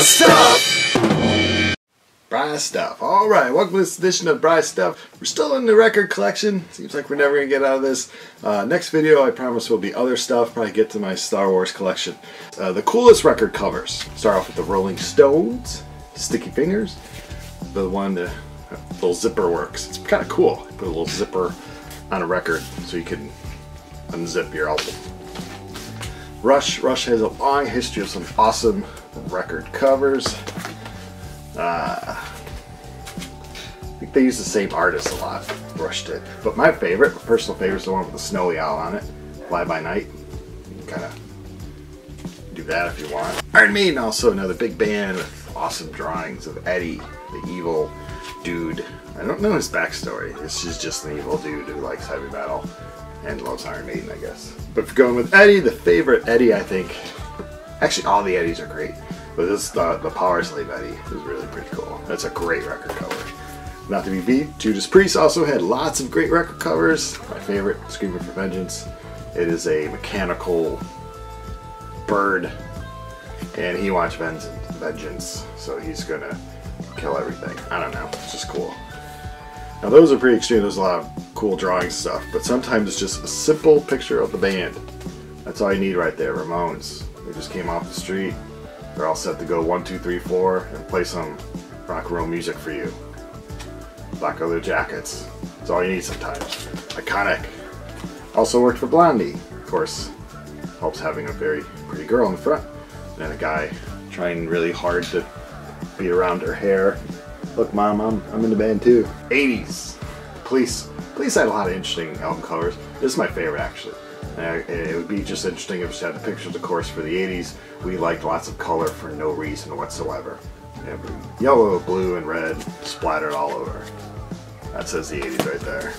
Stuff! Bry Stuff. Alright, welcome to this edition of Bry Stuff. We're still in the record collection. Seems like we're never going to get out of this. Next video, I promise, will be other stuff. Probably get to my Star Wars collection. The coolest record covers. Start off with the Rolling Stones, Sticky Fingers. The one, the little zipper works. It's kind of cool. Put a little zipper on a record so you can unzip your album. Rush has a long history of some awesome record covers. I think they use the same artist a lot. Rush did. But my favorite, my personal favorite, is the one with the snowy owl on it. Fly By Night. You can kind of do that if you want. Iron Maiden, also another big band with awesome drawings of Eddie, the evil dude. I don't know his backstory. He's just an evil dude who likes heavy metal and loves Iron Maiden, I guess. But for going with Eddie, the favorite Eddie, I think, actually all the Eddies are great, but this the Power Slave Eddie is really pretty cool. That's a great record cover. Not to be beat, Judas Priest also had lots of great record covers. My favorite, Screaming for Vengeance. It is a mechanical bird, and he wants vengeance, so he's gonna kill everything. I don't know, it's just cool. Now those are pretty extreme. There's a lot of cool drawing stuff, but sometimes it's just a simple picture of the band. That's all you need right there. Ramones. They just came off the street. They're all set to go 1, 2, 3, 4 and play some rock and roll music for you. Black leather jackets. That's all you need sometimes. Iconic. Also worked for Blondie. Of course, helps having a very pretty girl in the front and a guy trying really hard to be around her hair. Look, Mom, I'm in the band too. 80s. Police had a lot of interesting album covers. This is my favorite, actually. It would be just interesting if we had the picture of the course for the 80s. We liked lots of color for no reason whatsoever. Yellow, blue, and red splattered all over. That says the 80s right there.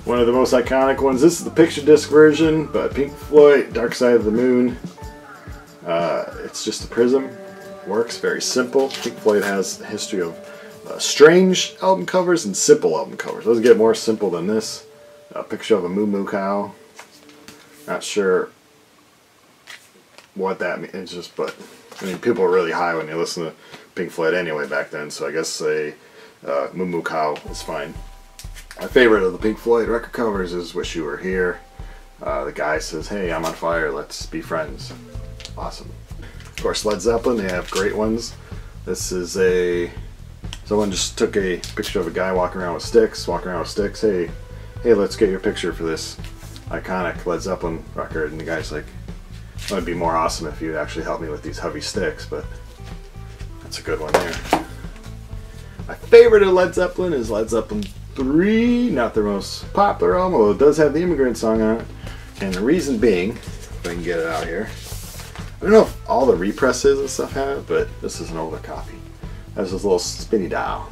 One of the most iconic ones. This is the picture disc version, but Pink Floyd, Dark Side of the Moon. It's just a prism. Works very simple. Pink Floyd has a history of strange album covers and simple album covers. Doesn't get more simple than this. A picture of a moo moo cow. Not sure what that means. It's just, but I mean, people are really high when they listen to Pink Floyd anyway back then. So I guess a moo moo cow is fine. My favorite of the Pink Floyd record covers is "Wish You Were Here." The guy says, "Hey, I'm on fire. Let's be friends." Awesome. Of course, Led Zeppelin, they have great ones. This is someone just took a picture of a guy walking around with sticks. Hey, let's get your picture for this iconic Led Zeppelin record. And the guy's like, it would be more awesome if you'd actually help me with these heavy sticks, but that's a good one there. My favorite of Led Zeppelin is Led Zeppelin 3, not their most popular album, although it does have the Immigrant Song on it. And the reason being, if I can get it out here, I don't know if all the represses and stuff have it, but this is an older copy. It has this little spinny dial.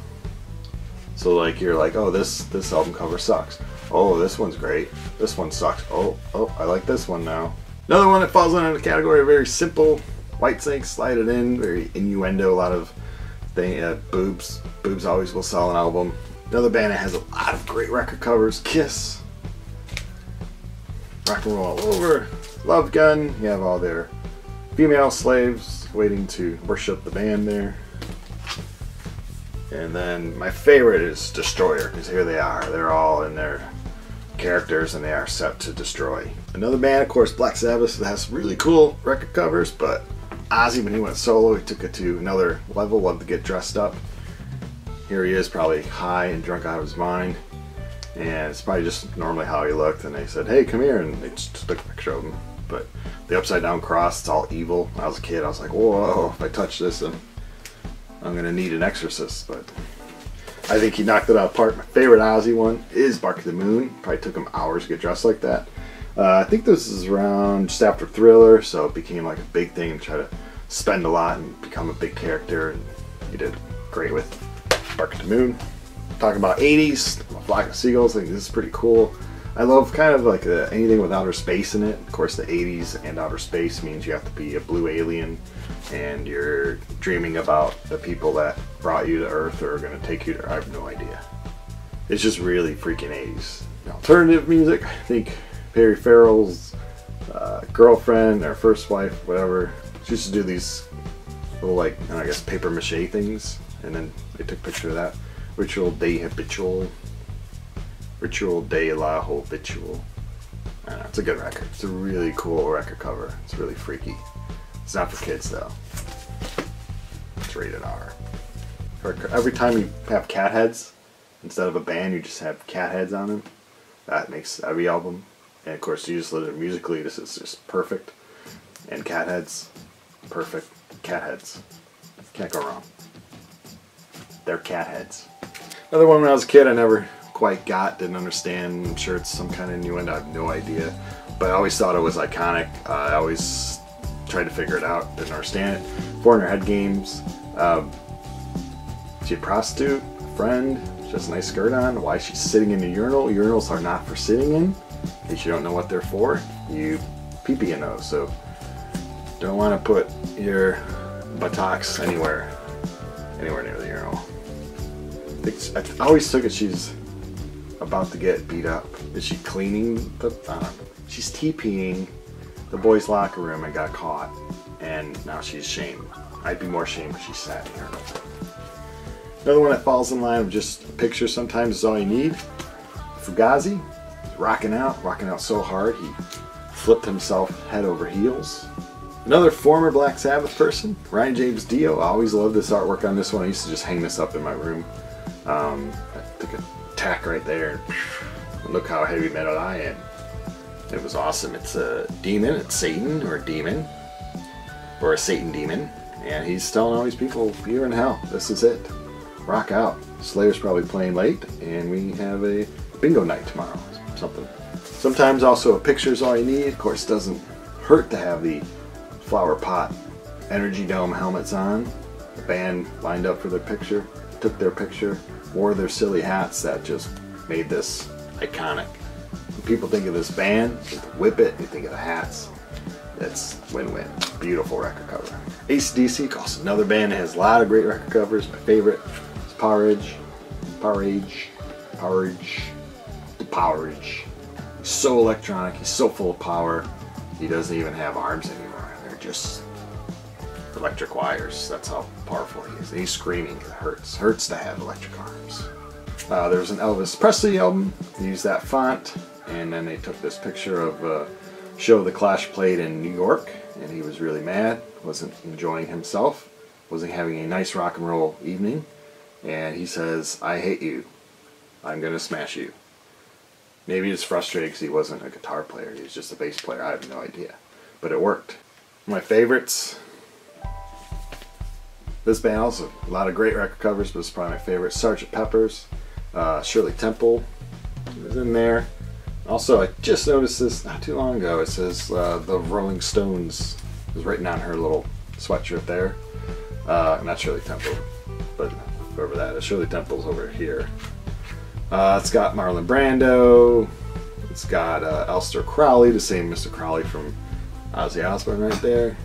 So like you're like, oh, this album cover sucks. Oh, this one's great. This one sucks. Oh, I like this one now. Another one that falls under the category of very simple. Whitesnake, slide it in. Very innuendo. A lot of boobs. Boobs always will sell an album. Another band that has a lot of great record covers. Kiss. Rock and Roll All Over. Love Gun. You have all their female slaves waiting to worship the band there. And then my favorite is Destroyer, because here they are. They're all in their characters and they are set to destroy. Another band, of course, Black Sabbath, that has really cool record covers, but Ozzy, when he went solo, he took it to another level, loved to get dressed up. Here he is, probably high and drunk out of his mind. And it's probably just normally how he looked, and they said, hey, come here, and they just took a picture of him. But the upside down cross, it's all evil. When I was a kid, I was like, whoa, if I touch this, then I'm gonna need an exorcist. But I think he knocked it out of the park. My favorite Ozzy one is Bark at the Moon. Probably took him hours to get dressed like that. I think this is around just after Thriller, so it became like a big thing and try to spend a lot and become a big character, and he did great with Bark at the Moon. Talking about 80s, Flock of Seagulls, I think this is pretty cool. I love kind of like anything with outer space in it. Of course, the 80s and outer space means you have to be a blue alien and you're dreaming about the people that brought you to Earth or are going to take you to, I have no idea. It's just really freaking 80s. Alternative music, I think Perry Farrell's girlfriend or first wife, whatever, she used to do these little like, I guess paper mache things, and then they took a picture of that. Ritual de habitual. Ritual de la habitual. I don't know, it's a good record. It's a really cool record cover. It's really freaky. It's not for kids though. It's rated R. Every time you have cat heads, instead of a band, you just have cat heads on them. That makes every album. And of course, you just listen musically, this is just perfect. And cat heads, perfect. Cat heads. Can't go wrong. They're cat heads. Another one when I was a kid I never quite got, didn't understand. I'm sure it's some kind of innuendo, I have no idea. But I always thought it was iconic. I always tried to figure it out, didn't understand it. Four in Her Head games. She a prostitute, a friend, she has a nice skirt on. Why she's sitting in the urinal? Urinals are not for sitting in. In case you don't know what they're for, you pee-pee in those. So don't want to put your buttocks anywhere near the urinal. I always took it she's about to get beat up. Is she cleaning the? I don't know. She's TPing the boys' locker room and got caught, and now she's shamed. I'd be more shamed if she sat in the urinal. Another one that falls in line with just a picture sometimes is all you need. Fugazi, rocking out so hard he flipped himself head over heels. Another former Black Sabbath person, Ryan James Dio. I always loved this artwork on this one. I used to just hang this up in my room. I took a tack right there. Look how heavy metal I am. It was awesome. It's a demon, it's Satan or a demon, or a Satan demon. And he's telling all these people, you're in hell, this is it. Rock out. Slayer's probably playing late, and we have a bingo night tomorrow. Something. Sometimes also a picture's all you need. Of course, it doesn't hurt to have the Flower Pot Energy Dome helmets on. The band lined up for their picture, took their picture, wore their silly hats that just made this iconic. When people think of this band, they think of Whip It, they think of the hats. That's win-win. Beautiful record cover. AC/DC, of course, another band that has a lot of great record covers. My favorite is Powerage. He's so electronic, he's so full of power, he doesn't even have arms anymore. They're just electric wires. That's how powerful he is. And he's screaming, it hurts. Hurts to have electric arms. There's an Elvis Presley album, they used that font, and then they took this picture of a show the Clash played in New York, and he was really mad, wasn't enjoying himself, wasn't having a nice rock and roll evening, and he says, I hate you, I'm gonna smash you. Maybe he's frustrated because he wasn't a guitar player, he was just a bass player, I have no idea. But it worked. My favorites, this band also, a lot of great record covers, but it's probably my favorite. Sgt. Pepper's, Shirley Temple was in there. Also, I just noticed this not too long ago, it says the Rolling Stones is written on her little sweatshirt there. Not Shirley Temple, but whoever that is. Shirley Temple's over here. It's got Marlon Brando. It's got Aleister Crowley, the same Mr. Crowley from Ozzy Osbourne right there.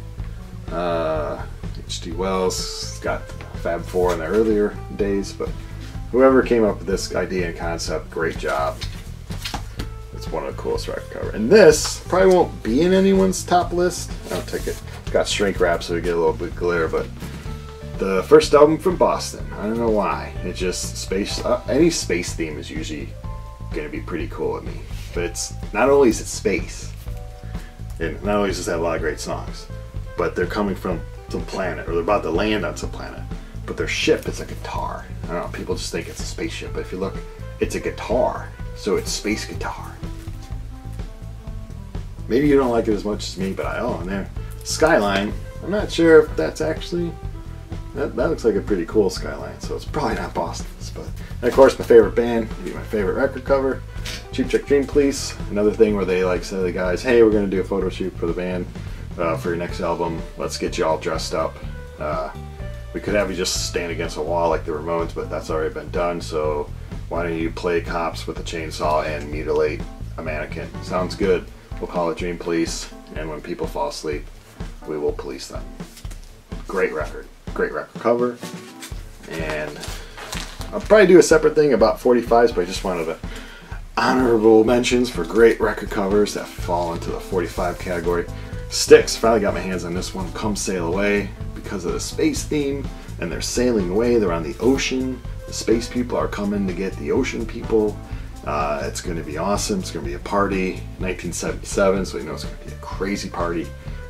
H.G. Wells. It's got Fab Four in the earlier days, but whoever came up with this idea and concept, great job. It's one of the coolest record covers. And this probably won't be in anyone's top list. I don't take it. It's got shrink wrap so we get a little bit glare, but the first album from Boston. I don't know why. It just space. Any space theme is usually going to be pretty cool with me. But it's not only is it space, and not only does it have a lot of great songs, but they're coming from some planet, or they're about to land on some planet. But their ship is a guitar. I don't know. People just think it's a spaceship, but if you look, it's a guitar. So it's space guitar. Maybe you don't like it as much as me, but I own there. Skyline. I'm not sure if that's actually. That looks like a pretty cool skyline, so it's probably not Boston's. But and of course, my favorite band, would be my favorite record cover, Cheap Trick Dream Police. Another thing where they like say to the guys, "Hey, we're gonna do a photo shoot for the band for your next album. Let's get you all dressed up. We could have you just stand against a wall like the Ramones, but that's already been done. So why don't you play cops with a chainsaw and mutilate a mannequin? Sounds good. We'll call it Dream Police, and when people fall asleep, we will police them." Great record. Great record cover. And I'll probably do a separate thing about 45s, but I just wanted to honorable mentions for great record covers that fall into the 45 category. Styx, finally got my hands on this one, Come Sail Away, because of the space theme, and they're sailing away. They're on the ocean. The space people are coming to get the ocean people. It's going to be awesome. It's going to be a party. 1977, so you know it's going to be a crazy party.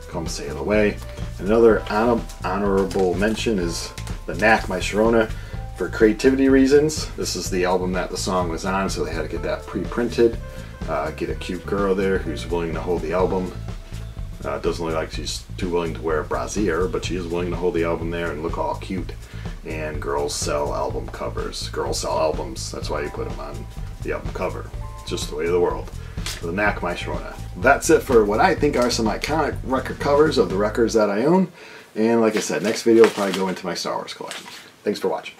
Come sail away. Another honorable mention is the Knack My Sharona for creativity reasons. This is the album that the song was on, so they had to get that pre-printed. Get a cute girl there who's willing to hold the album. Doesn't look like she's too willing to wear a brassiere, but she is willing to hold the album there and look all cute. And girls sell album covers. Girls sell albums. That's why you put them on the album cover. It's just the way of the world. The Knack My Sharona. That's it for what I think are some iconic record covers of the records that I own. And like I said, next video will probably go into my Star Wars collection. Thanks for watching.